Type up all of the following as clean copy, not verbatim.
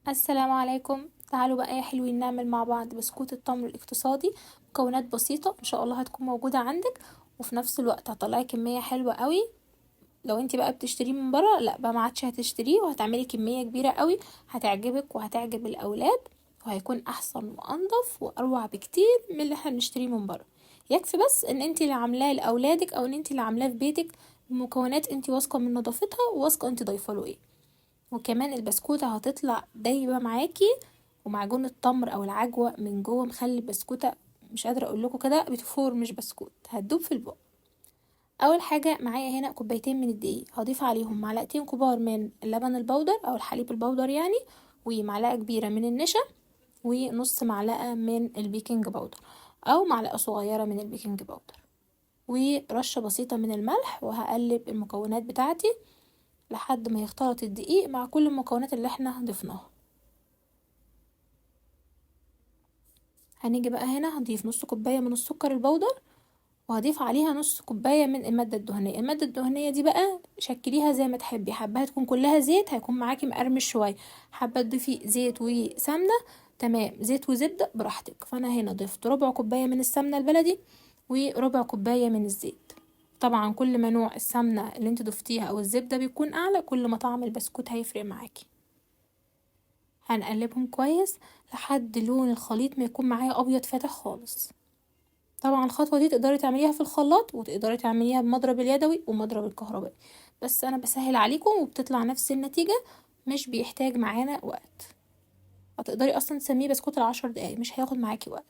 السلام عليكم. تعالوا بقى يا حلوين نعمل مع بعض بسكوت التمر الاقتصادي. مكونات بسيطة ان شاء الله هتكون موجودة عندك، وفي نفس الوقت هتطلعي كمية حلوة قوي. لو انتي بقى بتشتريه من بره لا بقى ما عادش هتشتريه، وهتعملي كمية كبيرة قوي هتعجبك وهتعجب الاولاد، وهيكون احسن وانضف واروع بكتير من اللي احنا بنشتريه من بره. يكفي بس ان انتي اللي عاملاه لاولادك او ان انتي اللي عاملاه في بيتك بمكونات انتي واثقة من نظافتها وواثقة انتي ضايفه له ايه. وكمان البسكوتة هتطلع دايبة معاكي، ومعجون التمر او العجوة من جوه مخلي البسكوتة مش قادرة اقول لكم كده بتفور، مش بسكوت هتدوب في البق. اول حاجة معايا هنا كوبايتين من الدقيق، هضيف عليهم معلقتين كبار من اللبن البودر او الحليب البودر يعني، ومعلقة كبيرة من النشا، ونص معلقة من البيكنج باودر او معلقة صغيرة من البيكنج باودر، ورشة بسيطة من الملح. وهقلب المكونات بتاعتي لحد ما يختلط الدقيق مع كل المكونات اللي احنا ضفناها. هنيجي بقى هنا هضيف نص كوباية من السكر البودر، وهضيف عليها نص كوباية من المادة الدهنية. المادة الدهنية دي بقى شكليها زي ما تحبي، حباها تكون كلها زيت هيكون معاكي مقرمش شوية، حابة تضيفي زيت وسمنة تمام، زيت وزبدة براحتك. فانا هنا ضفت ربع كوباية من السمنة البلدي وربع كوباية من الزيت. طبعا كل ما نوع السمنة اللي انت ضفتيها او الزبدة بيكون اعلى كل ما طعم البسكوت هيفرق معاكي. هنقلبهم كويس لحد لون الخليط ما يكون معايا ابيض فاتح خالص. طبعا الخطوة دي تقدري تعمليها في الخلاط وتقدري تعمليها بمضرب اليدوي ومضرب الكهربائي، بس انا بسهل عليكم وبتطلع نفس النتيجة، مش بيحتاج معانا وقت. هتقدري اصلا تسميه بسكوت ال10 دقايق، مش هياخد معاكي وقت.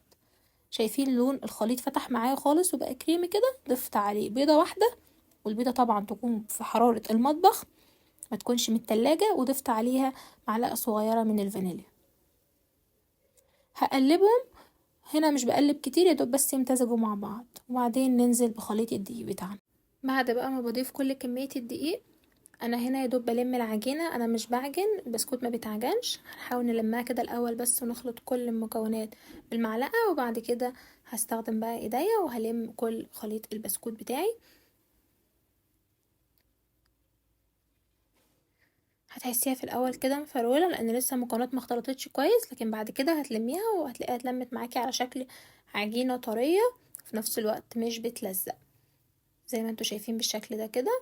شايفين لون الخليط فتح معايا خالص وبقى كريمي كده. ضفت عليه بيضة واحدة، والبيضة طبعا تكون في حرارة المطبخ ما تكونش من التلاجة، وضفت عليها معلقة صغيرة من الفانيليا. هقلبهم. هنا مش بقلب كتير، يدوب بس يمتزجوا مع بعض، وبعدين ننزل بخليط الدقيق بتاعنا. بعد بقى ما بضيف كل كمية الدقيق، انا هنا يدوب بلم العجينة، انا مش بعجن البسكوت ما بيتعجنش. هنحاول نلمها كده الاول بس ونخلط كل المكونات بالمعلقة، وبعد كده هستخدم بقى ايديا وهلم كل خليط البسكوت بتاعي. هتحسيها في الاول كده مفرولة لان لسه المكونات ما اختلطتش كويس، لكن بعد كده هتلميها وهتلاقيها اتلمت معاكي على شكل عجينة طرية، في نفس الوقت مش بتلزق زي ما انتوا شايفين بالشكل ده كده.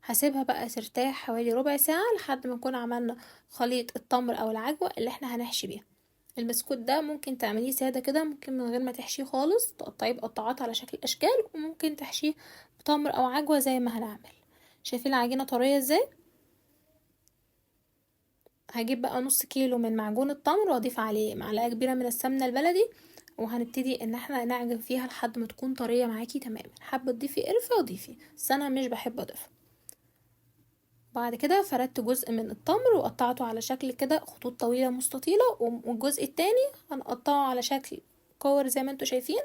هسيبها بقى ترتاح حوالي ربع ساعة لحد ما نكون عملنا خليط التمر او العجوة اللي احنا هنحشي بيها. البسكوت ده ممكن تعمليه سادة كده، ممكن من غير ما تحشيه خالص تقطعيه بقطعات على شكل اشكال، وممكن تحشيه بتمر او عجوة زي ما هنعمل. شايفين العجينة طرية ازاي؟ هجيب بقى نص كيلو من معجون التمر واضيف عليه معلقة كبيرة من السمنة البلدي، وهنبتدي ان احنا نعجن فيها لحد ما تكون طرية معاكي تماما. حابة تضيفي قرفة وضيفي، بس انا مش بحب اضيفها. بعد كده فردت جزء من التمر وقطعته على شكل كده خطوط طويلة مستطيلة، والجزء التاني هنقطعه على شكل كور زي ما انتوا شايفين.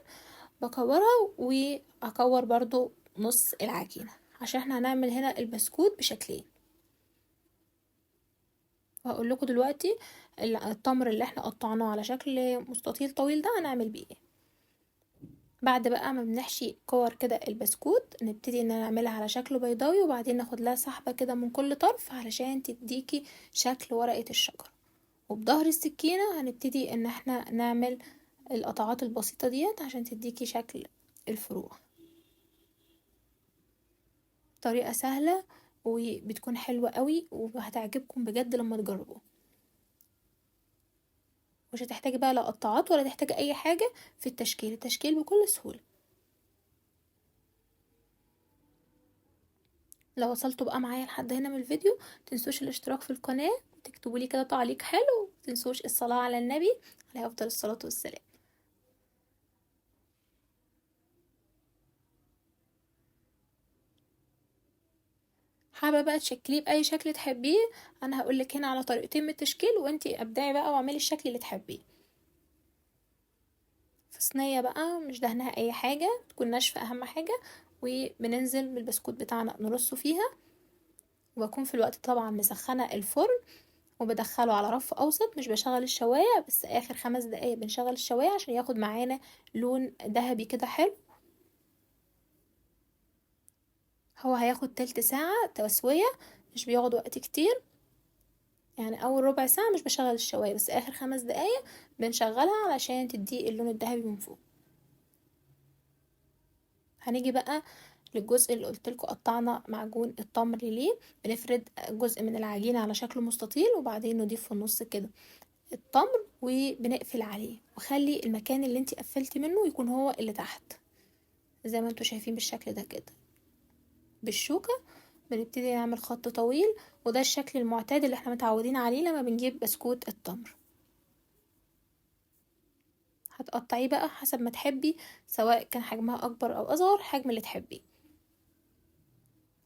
بكورها وهكور برضو نص العجينة عشان احنا هنعمل هنا البسكوت بشكلين. وهقول لكم دلوقتي التمر اللي احنا قطعناه على شكل مستطيل طويل ده هنعمل بيه ايه. بعد بقى ما بنحشي كور كده البسكوت نبتدي ان نعملها على شكل بيضاوي، وبعدين ناخد لها سحبة كده من كل طرف علشان تديكي شكل ورقة الشجر. وبظهر السكينة هنبتدي ان احنا نعمل القطعات البسيطة ديت عشان تديكي شكل الفروع. طريقة سهلة وبتكون حلوة قوي وهتعجبكم بجد لما تجربوها. مش هتحتاجي بقى لا قطعات ولا تحتاجي اي حاجة في التشكيل بكل سهولة. لو وصلتوا بقى معايا لحد هنا من الفيديو متنسوش الاشتراك في القناة، وتكتبوا لي كده تعليق حلو، متنسوش الصلاة على النبي عليه افضل الصلاة والسلام. حابة بقى تشكليه بأي شكل تحبيه، انا هقولك هنا على طريقتين من التشكيل وانتي ابدعي بقى واعملي الشكل اللي تحبيه. في صينية بقى مش دهنها اي حاجة، تكون ناشفة اهم حاجة، وبننزل بالبسكوت بتاعنا نرصه فيها. وبكون في الوقت طبعا مسخنة الفرن وبدخله على رف اوسط، مش بشغل الشواية، بس اخر 5 دقايق بنشغل الشواية عشان ياخد معانا لون ذهبي كده حلو. هو هياخد تلت ساعة تسوية، مش بياخد وقت كتير. يعني اول ربع ساعة مش بشغل الشواية، بس اخر 5 دقايق بنشغلها علشان تدي اللون الذهبي من فوق. هنيجي بقى للجزء اللي قلتلكوا قطعنا معجون التمر ليه. بنفرد جزء من العجينة على شكل مستطيل، وبعدين نضيف في النص كده التمر وبنقفل عليه، وخلي المكان اللي انتي قفلتي منه يكون هو اللي تحت زي ما انتوا شايفين بالشكل ده كده. بالشوكة بنبتدي نعمل خط طويل، وده الشكل المعتاد اللي احنا متعودين عليه لما بنجيب بسكوت التمر. هتقطعيه بقى حسب ما تحبي، سواء كان حجمها اكبر او اصغر، حجم اللي تحبيه.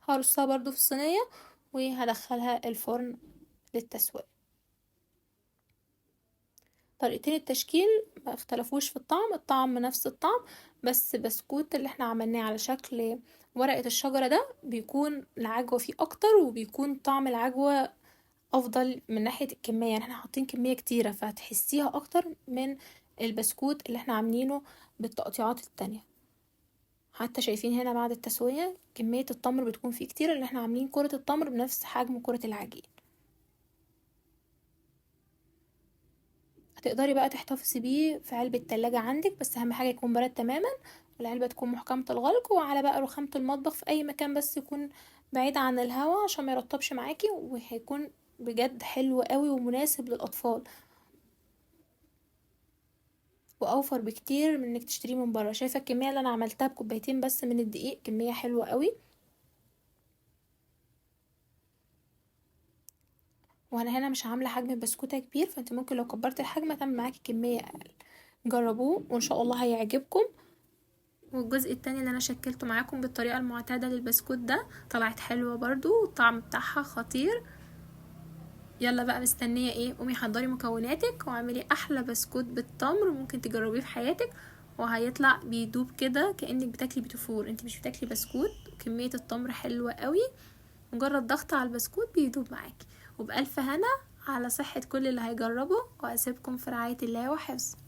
هرصها برضو في الصينية وهدخلها الفرن للتسوية. طريقتين التشكيل ما اختلفوش في الطعم نفس الطعم، بس بسكوت اللي احنا عملناه على شكل ورقة الشجرة ده بيكون العجوة فيه اكتر، وبيكون طعم العجوة افضل من ناحية الكمية، يعني احنا حاطين كمية كتيرة فهتحسيها اكتر من البسكوت اللي احنا عاملينه بالتقطيعات التانية. حتى شايفين هنا بعد التسوية كمية التمر بتكون فيه كتير، اللي احنا عاملين كرة التمر بنفس حجم كرة العجين. هتقدري بقى تحتفظي بيه في علبة تلاجة عندك، بس اهم حاجة يكون بارد تماما، والعلبة تكون محكمة الغلق، وعلى بقى رخامة المطبخ في اي مكان بس يكون بعيد عن الهواء عشان ما يرطبش معاكي، وهيكون بجد حلو قوي ومناسب للاطفال، واوفر بكتير من انك تشتريه من بره. شايفه الكميه اللي انا عملتها بكوبايتين بس من الدقيق، كميه حلوه قوي. وانا هنا مش عامله حجم بسكوته كبير، فانت ممكن لو كبرت الحجم تعمل معاكي كميه اقل. جربوه وان شاء الله هيعجبكم. والجزء التاني اللي انا شكلته معاكم بالطريقه المعتاده للبسكوت ده طلعت حلوه برضو، والطعم بتاعها خطير. يلا بقى مستنيه ايه؟ قومي حضري مكوناتك واعملي احلى بسكوت بالتمر ممكن تجربيه في حياتك، وهيطلع بيدوب كده كأنك بتاكلي بيتفور، انت مش بتاكلي بسكوت. وكمية التمر حلوة قوي، مجرد ضغط على البسكوت بيدوب معاكي. وبألف هنا على صحة كل اللي هيجربه، واسيبكم في رعاية الله وحفظه.